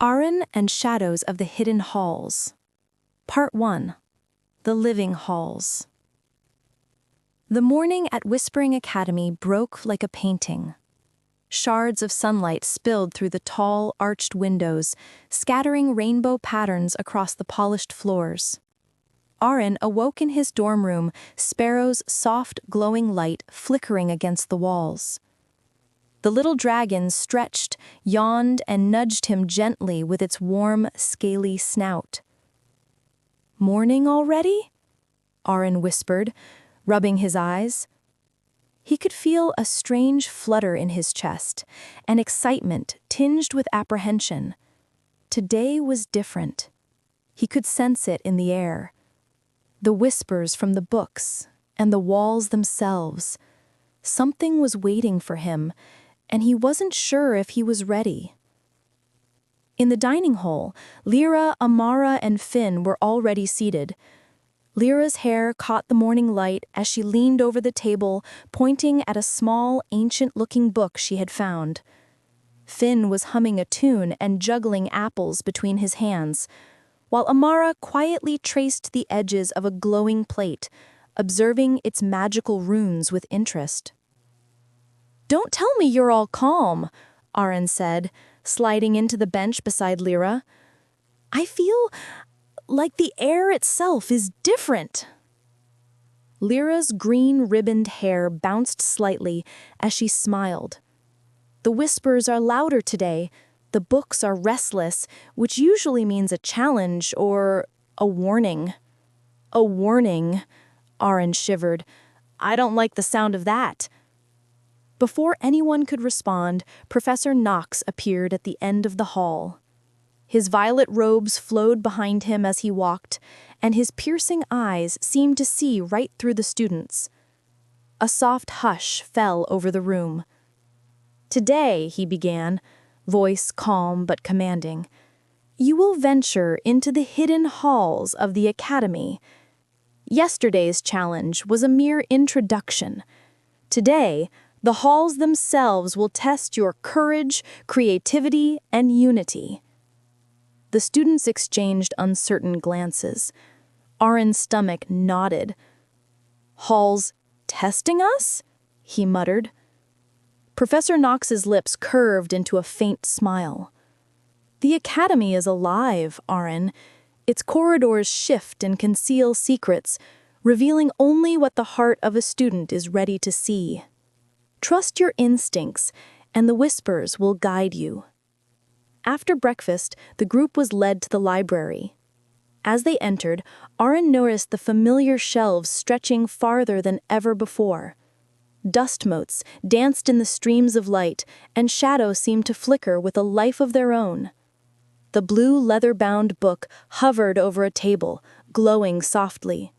Arin and Shadows of the Hidden Halls. Part 1. The Living Halls. The morning at Whispering Academy broke like a painting. Shards of sunlight spilled through the tall, arched windows, scattering rainbow patterns across the polished floors. Arin awoke in his dorm room, Sparrow's soft, glowing light flickering against the walls. The little dragon stretched, yawned, and nudged him gently with its warm, scaly snout. "Morning already?" Arin whispered, rubbing his eyes. He could feel a strange flutter in his chest, an excitement tinged with apprehension. Today was different. He could sense it in the air. The whispers from the books and the walls themselves. Something was waiting for him, and he wasn't sure if he was ready. In the dining hall, Liora, Amara, and Finn were already seated. Lyra's hair caught the morning light as she leaned over the table, pointing at a small, ancient-looking book she had found. Finn was humming a tune and juggling apples between his hands, while Amara quietly traced the edges of a glowing plate, observing its magical runes with interest. "Don't tell me you're all calm," Arin said, sliding into the bench beside Liora. "I feel like the air itself is different." Lyra's green ribboned hair bounced slightly as she smiled. "The whispers are louder today. The books are restless, which usually means a challenge or a warning." "A warning," Arin shivered. "I don't like the sound of that." Before anyone could respond, Professor Knox appeared at the end of the hall. His violet robes flowed behind him as he walked, and his piercing eyes seemed to see right through the students. A soft hush fell over the room. "Today," he began, voice calm but commanding, "you will venture into the hidden halls of the Academy. Yesterday's challenge was a mere introduction. Today, the halls themselves will test your courage, creativity, and unity." The students exchanged uncertain glances. Arin's stomach nodded. "Halls testing us?" he muttered. Professor Knox's lips curved into a faint smile. "The Academy is alive, Arin. Its corridors shift and conceal secrets, revealing only what the heart of a student is ready to see. Trust your instincts, and the whispers will guide you." After breakfast, the group was led to the library. As they entered, Arin noticed the familiar shelves stretching farther than ever before. Dust motes danced in the streams of light, and shadows seemed to flicker with a life of their own. The blue leather-bound book hovered over a table, glowing softly.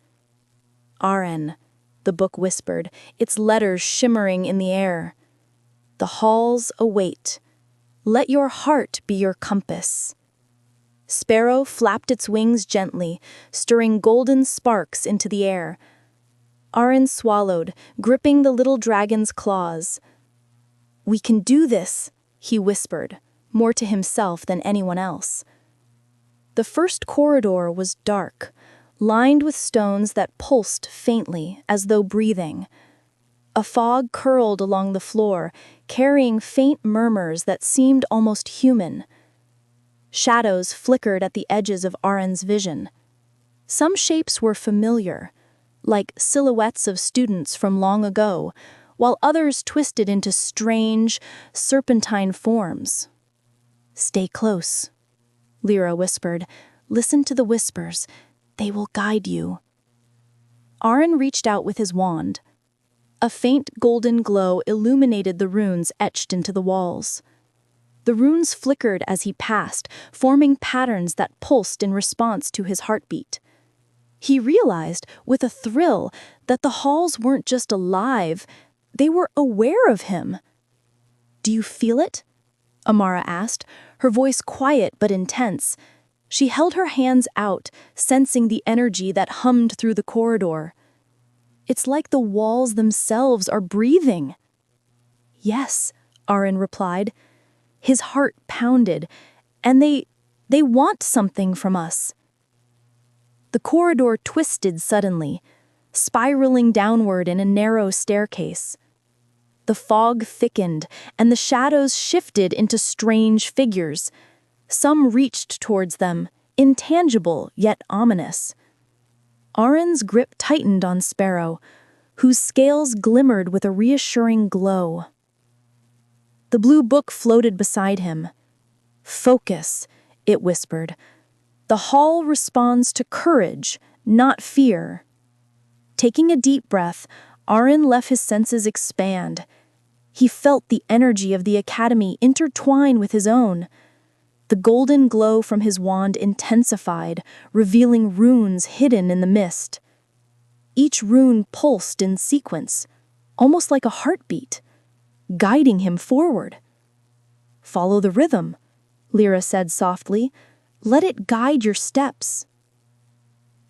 "Arin," the book whispered, its letters shimmering in the air. "The halls await. Let your heart be your compass." Sparrow flapped its wings gently, stirring golden sparks into the air. Arin swallowed, gripping the little dragon's claws. "We can do this," he whispered, more to himself than anyone else. The first corridor was dark, lined with stones that pulsed faintly, as though breathing. A fog curled along the floor, carrying faint murmurs that seemed almost human. Shadows flickered at the edges of Arin's vision. Some shapes were familiar, like silhouettes of students from long ago, while others twisted into strange, serpentine forms. "Stay close," Liora whispered. "Listen to the whispers. They will guide you." Arin reached out with his wand. A faint golden glow illuminated the runes etched into the walls. The runes flickered as he passed, forming patterns that pulsed in response to his heartbeat. He realized, with a thrill, that the halls weren't just alive, they were aware of him. "Do you feel it?" Amara asked, her voice quiet but intense. She held her hands out, sensing the energy that hummed through the corridor. "It's like the walls themselves are breathing." "Yes," Arin replied. His heart pounded, and they They want something from us. The corridor twisted suddenly, spiraling downward in a narrow staircase. The fog thickened, and the shadows shifted into strange figures. Some reached towards them, intangible yet ominous. Arin's grip tightened on Sparrow, whose scales glimmered with a reassuring glow. The blue book floated beside him. "Focus," it whispered. "The hall responds to courage, not fear." Taking a deep breath, Arin let his senses expand. He felt the energy of the academy intertwine with his own. The golden glow from his wand intensified, revealing runes hidden in the mist. Each rune pulsed in sequence, almost like a heartbeat, guiding him forward. "Follow the rhythm," Liora said softly. "Let it guide your steps."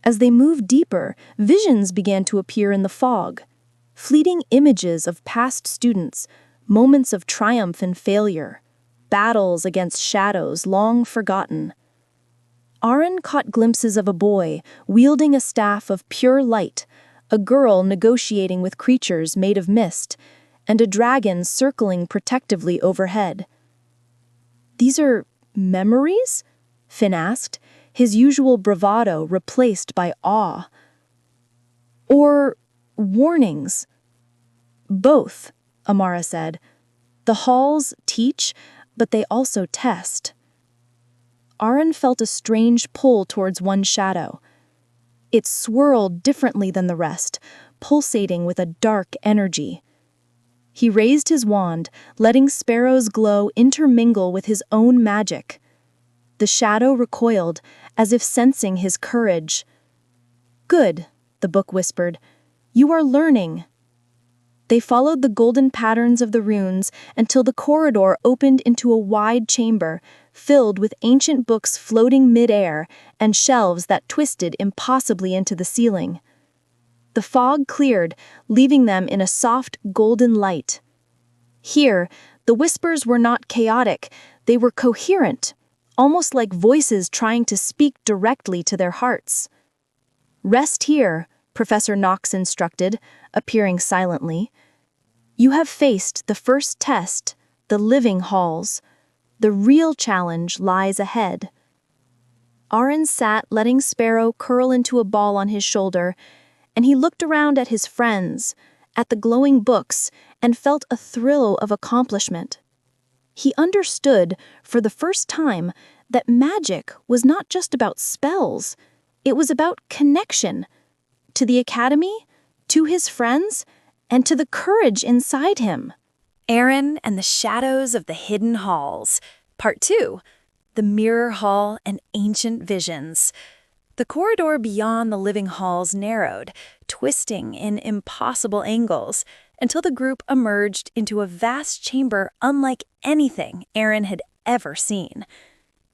As they moved deeper, visions began to appear in the fog. Fleeting images of past students, moments of triumph and failure, battles against shadows long forgotten. Arin caught glimpses of a boy wielding a staff of pure light, a girl negotiating with creatures made of mist, and a dragon circling protectively overhead. "These are memories?" Finn asked, his usual bravado replaced by awe. "Or warnings?" "Both," Amara said. "The halls teach, but they also test." Arin felt a strange pull towards one shadow. It swirled differently than the rest, pulsating with a dark energy. He raised his wand, letting Sparrow's glow intermingle with his own magic. The shadow recoiled, as if sensing his courage. "Good," the book whispered. "You are learning." They followed the golden patterns of the runes until the corridor opened into a wide chamber, filled with ancient books floating mid-air and shelves that twisted impossibly into the ceiling. The fog cleared, leaving them in a soft, golden light. Here, the whispers were not chaotic, they were coherent, almost like voices trying to speak directly to their hearts. "Rest here," Professor Knox instructed, appearing silently. "You have faced the first test, the living halls. The real challenge lies ahead." Arin sat, letting Sparrow curl into a ball on his shoulder, and he looked around at his friends, at the glowing books, and felt a thrill of accomplishment. He understood, for the first time, that magic was not just about spells. It was about connection. To the academy, to his friends, and to the courage inside him. Arin and the Shadows of the Hidden Halls, Part 2, The Mirror Hall and Ancient Visions. The corridor beyond the living halls narrowed, twisting in impossible angles, until the group emerged into a vast chamber unlike anything Arin had ever seen.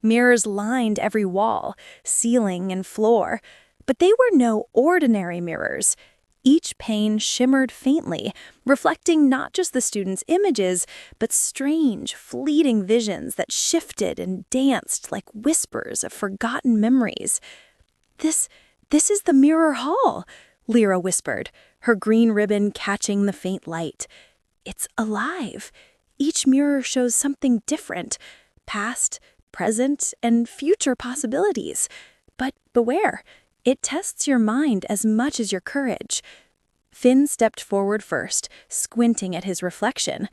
Mirrors lined every wall, ceiling, and floor, but they were no ordinary mirrors. Each pane shimmered faintly, reflecting not just the students' images, but strange, fleeting visions that shifted and danced like whispers of forgotten memories. This is the Mirror Hall," Liora whispered, her green ribbon catching the faint light. "It's alive. Each mirror shows something different, past, present, and future possibilities. But beware, it tests your mind as much as your courage." Finn stepped forward first, squinting at his reflection.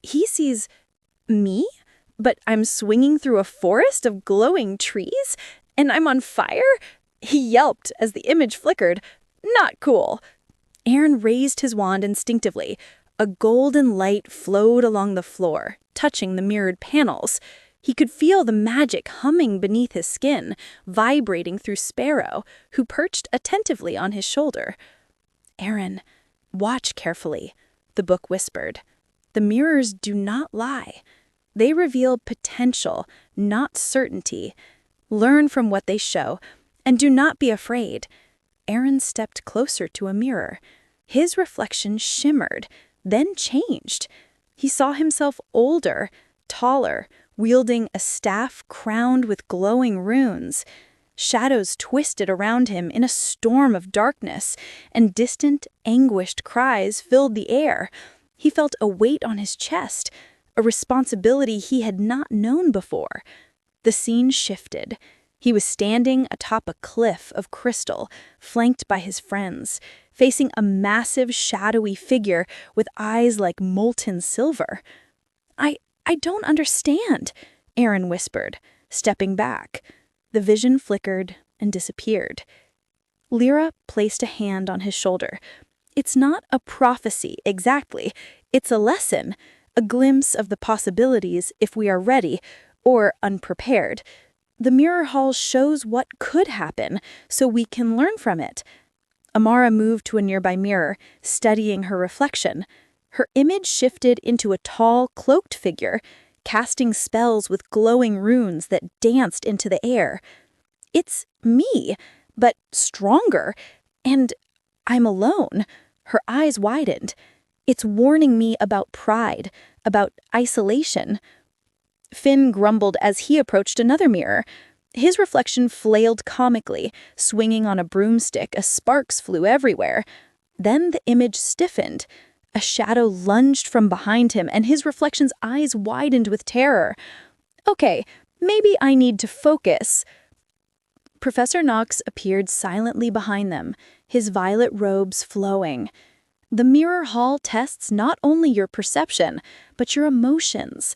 He sees me, but I'm swinging through a forest of glowing trees, and I'm on fire? He yelped as the image flickered. "Not cool." Arin raised his wand instinctively. A golden light flowed along the floor, touching the mirrored panels. He could feel the magic humming beneath his skin, vibrating through Sparrow, who perched attentively on his shoulder. "Arin, watch carefully," the book whispered. "The mirrors do not lie. They reveal potential, not certainty. Learn from what they show, and do not be afraid." Arin stepped closer to a mirror. His reflection shimmered, then changed. He saw himself older, taller, wielding a staff crowned with glowing runes. Shadows twisted around him in a storm of darkness, and distant, anguished cries filled the air. He felt a weight on his chest, a responsibility he had not known before. The scene shifted. He was standing atop a cliff of crystal, flanked by his friends, facing a massive, shadowy figure with eyes like molten silver. I don't understand," Arin whispered, stepping back. The vision flickered and disappeared. Liora placed a hand on his shoulder. "It's not a prophecy, exactly. It's a lesson, a glimpse of the possibilities if we are ready, or unprepared. The mirror hall shows what could happen, so we can learn from it." Amara moved to a nearby mirror, studying her reflection. Her image shifted into a tall, cloaked figure, casting spells with glowing runes that danced into the air. "It's me, but stronger, and I'm alone." Her eyes widened. "It's warning me about pride, about isolation." Finn grumbled as he approached another mirror. His reflection flailed comically, swinging on a broomstick as sparks flew everywhere. Then the image stiffened. A shadow lunged from behind him, and his reflection's eyes widened with terror. "Okay, maybe I need to focus." Professor Knox appeared silently behind them, his violet robes flowing. "The mirror hall tests not only your perception, but your emotions.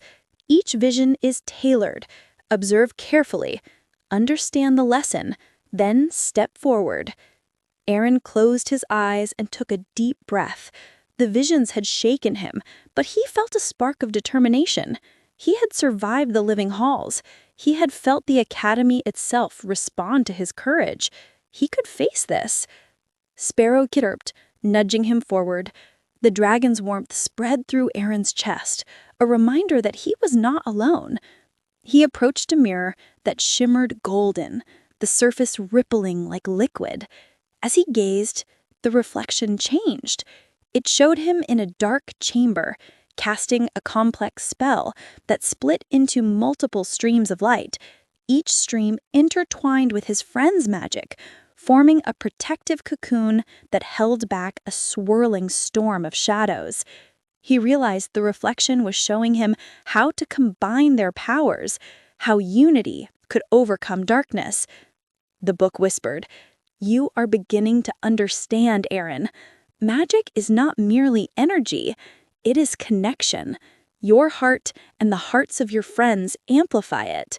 Each vision is tailored. Observe carefully. Understand the lesson. Then step forward." Arin closed his eyes and took a deep breath. The visions had shaken him, but he felt a spark of determination. He had survived the living halls. He had felt the academy itself respond to his courage. He could face this. Sparrow chirped, nudging him forward. The dragon's warmth spread through Arin's chest, a reminder that he was not alone. He approached a mirror that shimmered golden, the surface rippling like liquid. As he gazed, the reflection changed. It showed him in a dark chamber, casting a complex spell that split into multiple streams of light, each stream intertwined with his friend's magic, forming a protective cocoon that held back a swirling storm of shadows. He realized the reflection was showing him how to combine their powers, how unity could overcome darkness. The book whispered, "You are beginning to understand, Arin. Magic is not merely energy, it is connection. Your heart and the hearts of your friends amplify it."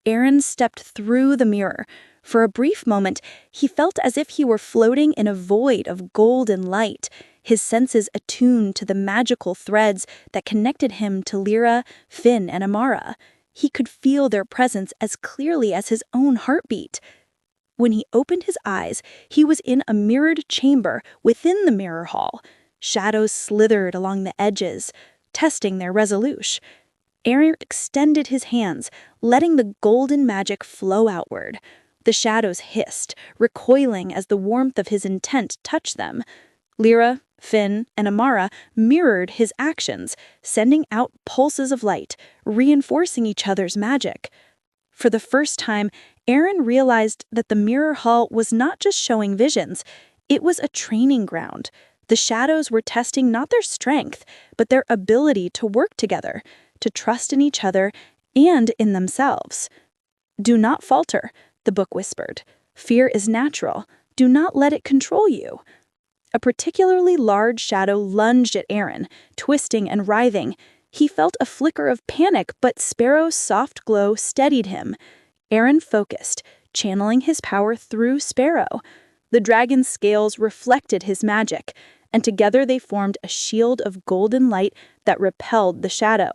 Arin stepped through the mirror. For a brief moment, he felt as if he were floating in a void of golden light, his senses attuned to the magical threads that connected him to Liora, Finn, and Amara. He could feel their presence as clearly as his own heartbeat. When he opened his eyes, he was in a mirrored chamber within the mirror hall. Shadows slithered along the edges, testing their resolution. Arin extended his hands, letting the golden magic flow outward. The shadows hissed, recoiling as the warmth of his intent touched them. Liora, Finn, and Amara mirrored his actions, sending out pulses of light, reinforcing each other's magic. For the first time, Arin realized that the mirror hall was not just showing visions, it was a training ground. The shadows were testing not their strength, but their ability to work together, to trust in each other and in themselves. "Do not falter," the book whispered. "Fear is natural. Do not let it control you." A particularly large shadow lunged at Arin, twisting and writhing. He felt a flicker of panic, but Sparrow's soft glow steadied him. Arin focused, channeling his power through Sparrow. The dragon's scales reflected his magic, and together they formed a shield of golden light that repelled the shadow.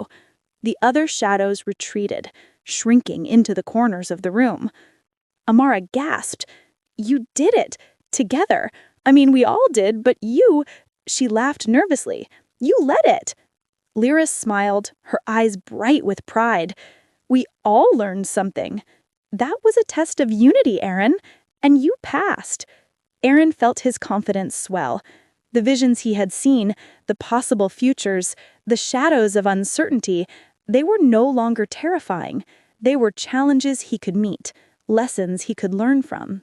The other shadows retreated, shrinking into the corners of the room. Amara gasped. "You did it! Together! I mean, we all did, but you—" She laughed nervously. "You led it!" Lyra smiled, her eyes bright with pride. "We all learned something. That was a test of unity, Arin, and you passed." Arin felt his confidence swell. The visions he had seen, the possible futures, the shadows of uncertainty, They were no longer terrifying. They were challenges he could meet, lessons he could learn from.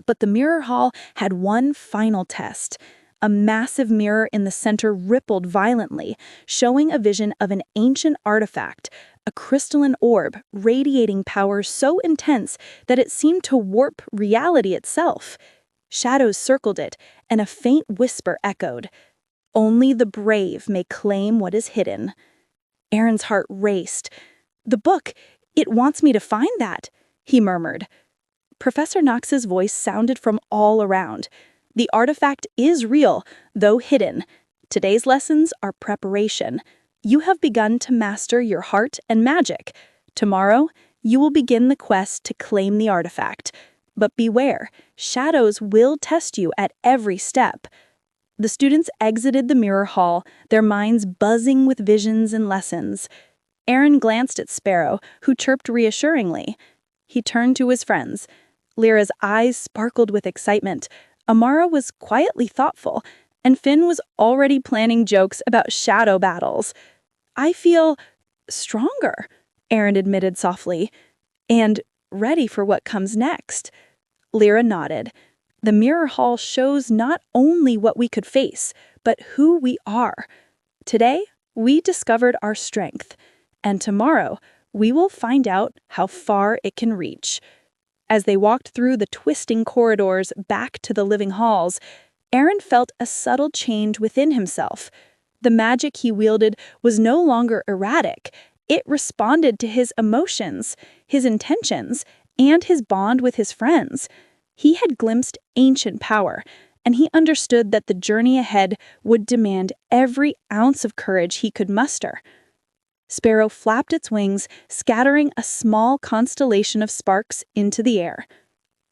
But the mirror hall had one final test. A massive mirror in the center rippled violently, showing a vision of an ancient artifact, a crystalline orb radiating power so intense that it seemed to warp reality itself. Shadows circled it, and a faint whisper echoed. Only the brave may claim what is hidden. Arin's heart raced. The book, it wants me to find that, he murmured. Professor Knox's voice sounded from all around. The artifact is real, though hidden. Today's lessons are preparation. You have begun to master your heart and magic. Tomorrow, you will begin the quest to claim the artifact. But beware, shadows will test you at every step. The students exited the mirror hall, their minds buzzing with visions and lessons. Arin glanced at Sparrow, who chirped reassuringly. He turned to his friends. Lyra's eyes sparkled with excitement. Amara was quietly thoughtful, and Finn was already planning jokes about shadow battles. I feel stronger, Arin admitted softly, and ready for what comes next. Lyra nodded. The mirror hall shows not only what we could face, but who we are. Today, we discovered our strength, and tomorrow, we will find out how far it can reach. As they walked through the twisting corridors back to the living halls, Arin felt a subtle change within himself. The magic he wielded was no longer erratic. It responded to his emotions, his intentions, and his bond with his friends. He had glimpsed ancient power, and he understood that the journey ahead would demand every ounce of courage he could muster. Sparrow flapped its wings, scattering a small constellation of sparks into the air.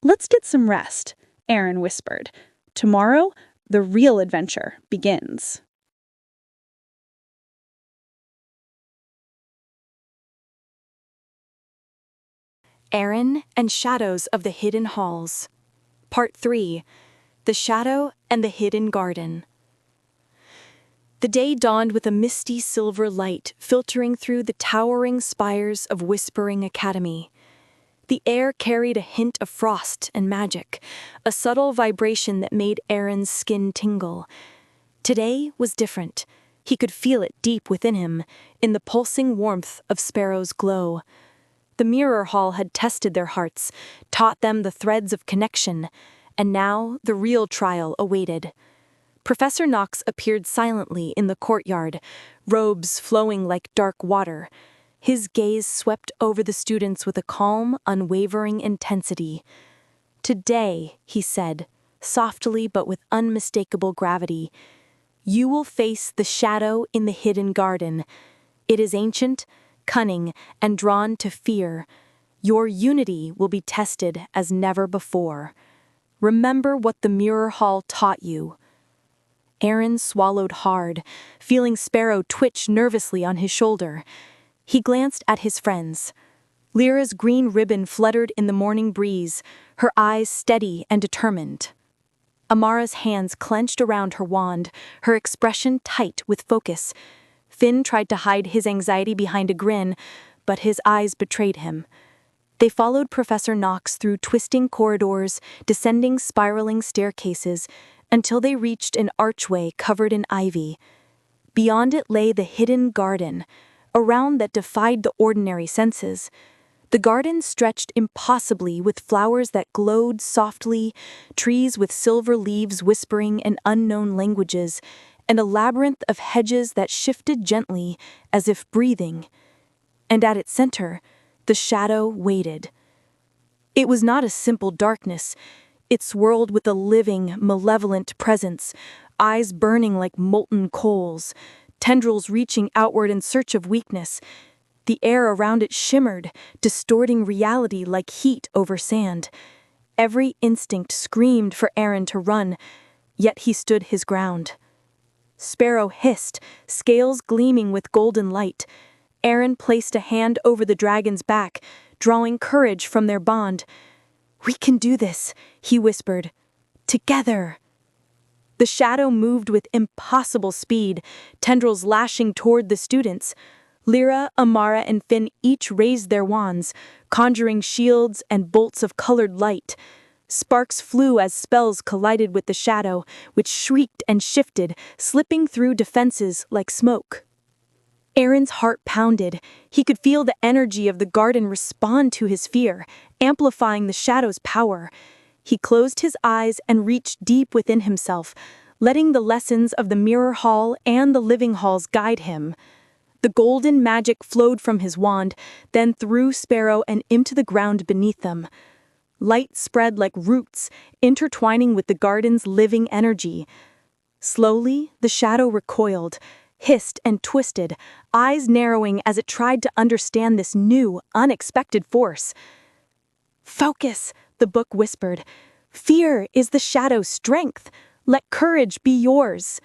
"Let's get some rest," Arin whispered. "Tomorrow, the real adventure begins." Arin and Shadows of the Hidden Halls. Part 3. The Shadow and the Hidden Garden. The day dawned with a misty silver light filtering through the towering spires of Whispering Academy. The air carried a hint of frost and magic, a subtle vibration that made Arin's skin tingle. Today was different. He could feel it deep within him, in the pulsing warmth of Sparrow's glow. The mirror hall had tested their hearts, taught them the threads of connection, and now the real trial awaited. Professor Knox appeared silently in the courtyard, robes flowing like dark water. His gaze swept over the students with a calm, unwavering intensity. "Today," he said, softly but with unmistakable gravity, "you will face the shadow in the hidden garden. It is ancient, cunning, and drawn to fear. Your unity will be tested as never before. Remember what the mirror hall taught you." Arin swallowed hard, feeling Sparrow twitch nervously on his shoulder. He glanced at his friends. Lyra's green ribbon fluttered in the morning breeze, her eyes steady and determined. Amara's hands clenched around her wand, her expression tight with focus. Finn tried to hide his anxiety behind a grin, but his eyes betrayed him. They followed Professor Knox through twisting corridors, descending spiraling staircases, until they reached an archway covered in ivy. Beyond it lay the hidden garden, a realm that defied the ordinary senses. The garden stretched impossibly with flowers that glowed softly, trees with silver leaves whispering in unknown languages, and a labyrinth of hedges that shifted gently as if breathing. And at its center, the shadow waited. It was not a simple darkness. It swirled with a living, malevolent presence, eyes burning like molten coals, tendrils reaching outward in search of weakness. The air around it shimmered, distorting reality like heat over sand. Every instinct screamed for Arin to run, yet he stood his ground. Sparrow hissed, scales gleaming with golden light. Arin placed a hand over the dragon's back, drawing courage from their bond. "We can do this," he whispered. "Together." The shadow moved with impossible speed, tendrils lashing toward the students. Liora, Amara, and Finn each raised their wands, conjuring shields and bolts of colored light. Sparks flew as spells collided with the shadow, which shrieked and shifted, slipping through defenses like smoke. Arin's heart pounded. He could feel the energy of the garden respond to his fear, amplifying the shadow's power. He closed his eyes and reached deep within himself, letting the lessons of the mirror hall and the living halls guide him. The golden magic flowed from his wand, then through Sparrow and into the ground beneath them. Light spread like roots, intertwining with the garden's living energy. Slowly, the shadow recoiled, hissed and twisted, eyes narrowing as it tried to understand this new, unexpected force. "Focus," the book whispered. "Fear is the shadow's strength. Let courage be yours."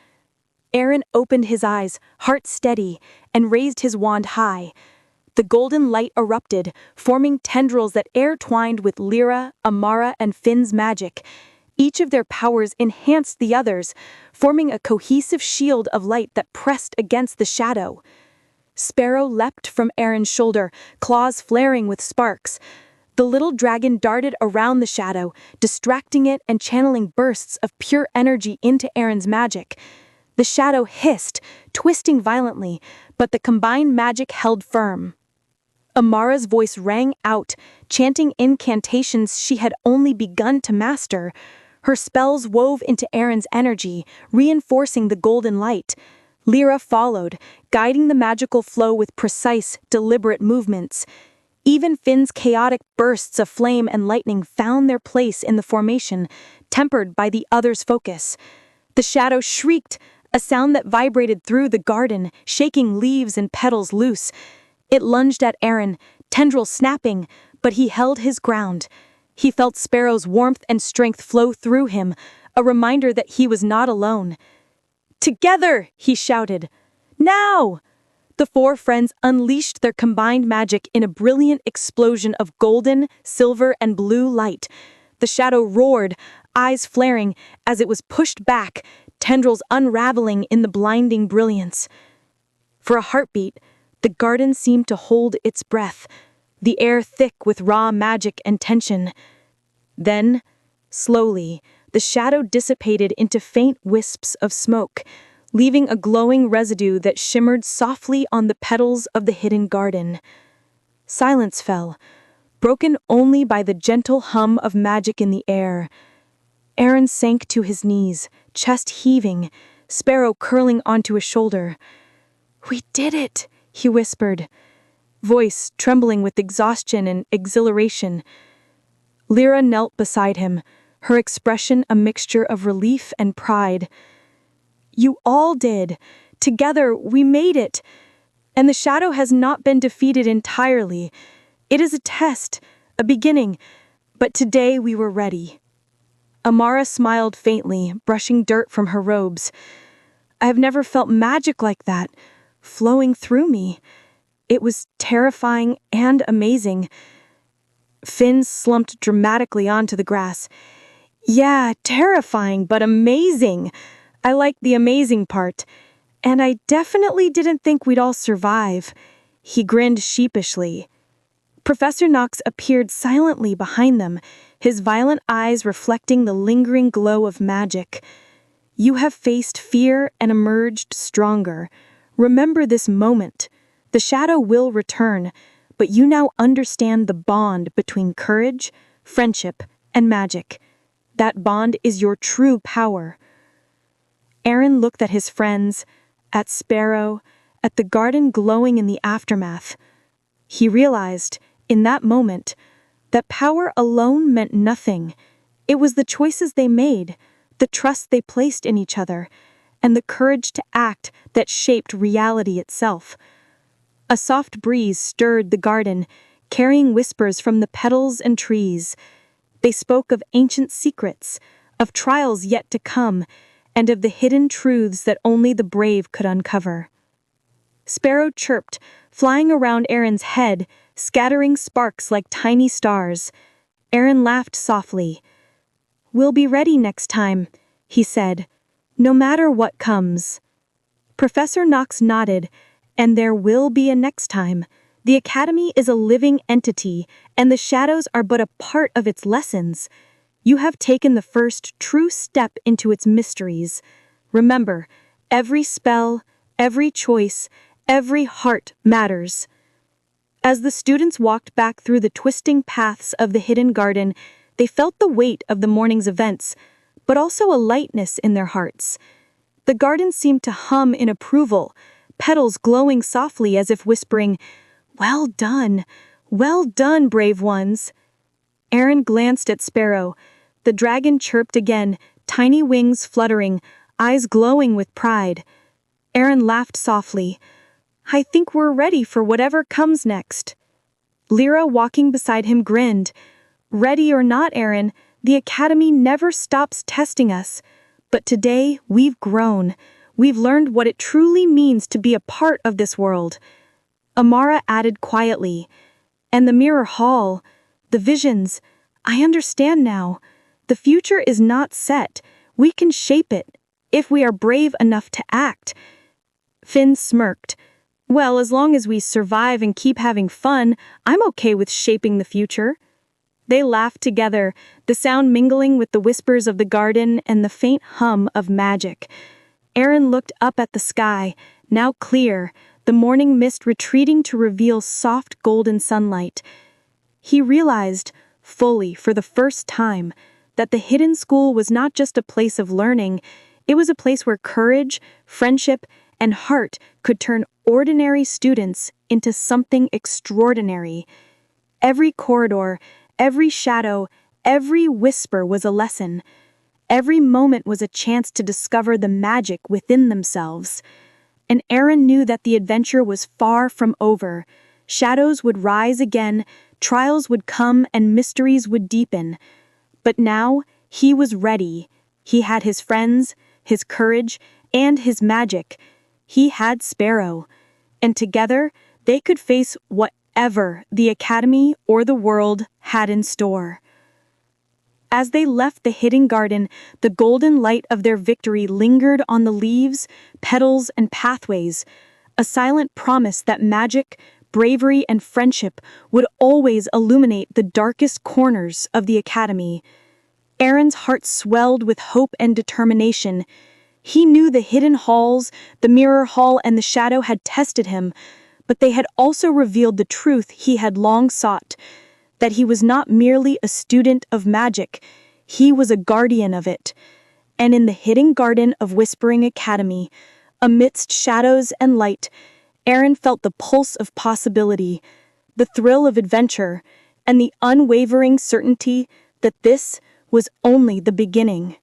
Arin opened his eyes, heart steady, and raised his wand high. The golden light erupted, forming tendrils that air-twined with Liora, Amara, and Finn's magic. Each of their powers enhanced the others, forming a cohesive shield of light that pressed against the shadow. Sparrow leapt from Arin's shoulder, claws flaring with sparks. The little dragon darted around the shadow, distracting it and channeling bursts of pure energy into Arin's magic. The shadow hissed, twisting violently, but the combined magic held firm. Amara's voice rang out, chanting incantations she had only begun to master. Her spells wove into Arin's energy, reinforcing the golden light. Liora followed, guiding the magical flow with precise, deliberate movements. Even Finn's chaotic bursts of flame and lightning found their place in the formation, tempered by the others' focus. The shadow shrieked, a sound that vibrated through the garden, shaking leaves and petals loose. It lunged at Arin, tendrils snapping, but he held his ground. He felt Sparrow's warmth and strength flow through him, a reminder that he was not alone. "Together!" he shouted. "Now!" The four friends unleashed their combined magic in a brilliant explosion of golden, silver, and blue light. The shadow roared, eyes flaring, as it was pushed back, tendrils unraveling in the blinding brilliance. For a heartbeat, the garden seemed to hold its breath, the air thick with raw magic and tension. Then, slowly, the shadow dissipated into faint wisps of smoke, leaving a glowing residue that shimmered softly on the petals of the hidden garden. Silence fell, broken only by the gentle hum of magic in the air. Arin sank to his knees, chest heaving, Sparrow curling onto his shoulder. "We did it," he whispered, voice trembling with exhaustion and exhilaration. Liora knelt beside him, her expression a mixture of relief and pride. "You all did. Together, we made it. And the shadow has not been defeated entirely. It is a test, a beginning, but today we were ready." Amara smiled faintly, brushing dirt from her robes. "I have never felt magic like that, flowing through me. It was terrifying and amazing." Finn slumped dramatically onto the grass. "Yeah, terrifying, but amazing. I like the amazing part. And I definitely didn't think we'd all survive." He grinned sheepishly. Professor Knox appeared silently behind them, his violent eyes reflecting the lingering glow of magic. "You have faced fear and emerged stronger. Remember this moment. The shadow will return, but you now understand the bond between courage, friendship, and magic. That bond is your true power." Arin looked at his friends, at Sparrow, at the garden glowing in the aftermath. He realized, in that moment, that power alone meant nothing. It was the choices they made, the trust they placed in each other, and the courage to act that shaped reality itself. A soft breeze stirred the garden, carrying whispers from the petals and trees. They spoke of ancient secrets, of trials yet to come, and of the hidden truths that only the brave could uncover. Sparrow chirped, flying around Arin's head, scattering sparks like tiny stars. Arin laughed softly. "We'll be ready next time," he said, "no matter what comes." Professor Knox nodded, And there will be a next time. The Academy is a living entity, and the shadows are but a part of its lessons. You have taken the first true step into its mysteries. Remember, every spell, every choice, every heart matters. As the students walked back through the twisting paths of the hidden garden, they felt the weight of the morning's events, but also a lightness in their hearts. The garden seemed to hum in approval, petals glowing softly as if whispering, "Well done, brave ones." Arin glanced at Sparrow. The dragon chirped again, tiny wings fluttering, eyes glowing with pride. Arin laughed softly. "I think we're ready for whatever comes next." Liora, walking beside him, grinned. "Ready or not, Arin, the Academy never stops testing us. But today, we've grown. We've learned what it truly means to be a part of this world." Amara added quietly, "And the Mirror Hall, the visions, I understand now. The future is not set. We can shape it, if we are brave enough to act." Finn smirked. "Well, as long as we survive and keep having fun, I'm okay with shaping the future." They laughed together, the sound mingling with the whispers of the garden and the faint hum of magic. Arin looked up at the sky, now clear, the morning mist retreating to reveal soft golden sunlight. He realized, fully for the first time, that the hidden school was not just a place of learning, it was a place where courage, friendship, and heart could turn ordinary students into something extraordinary. Every corridor, every shadow, every whisper was a lesson. Every moment was a chance to discover the magic within themselves. And Arin knew that the adventure was far from over. Shadows would rise again, trials would come, and mysteries would deepen. But now, he was ready. He had his friends, his courage, and his magic. He had Sparrow. And together, they could face whatever the Academy or the world had in store. As they left the hidden garden, the golden light of their victory lingered on the leaves, petals, and pathways, a silent promise that magic, bravery, and friendship would always illuminate the darkest corners of the Academy. Arin's heart swelled with hope and determination. He knew the hidden halls, the Mirror Hall, and the Shadow had tested him, but they had also revealed the truth he had long sought, that he was not merely a student of magic, he was a guardian of it. And in the hidden garden of Whispering Academy, amidst shadows and light, Arin felt the pulse of possibility, the thrill of adventure, and the unwavering certainty that this was only the beginning.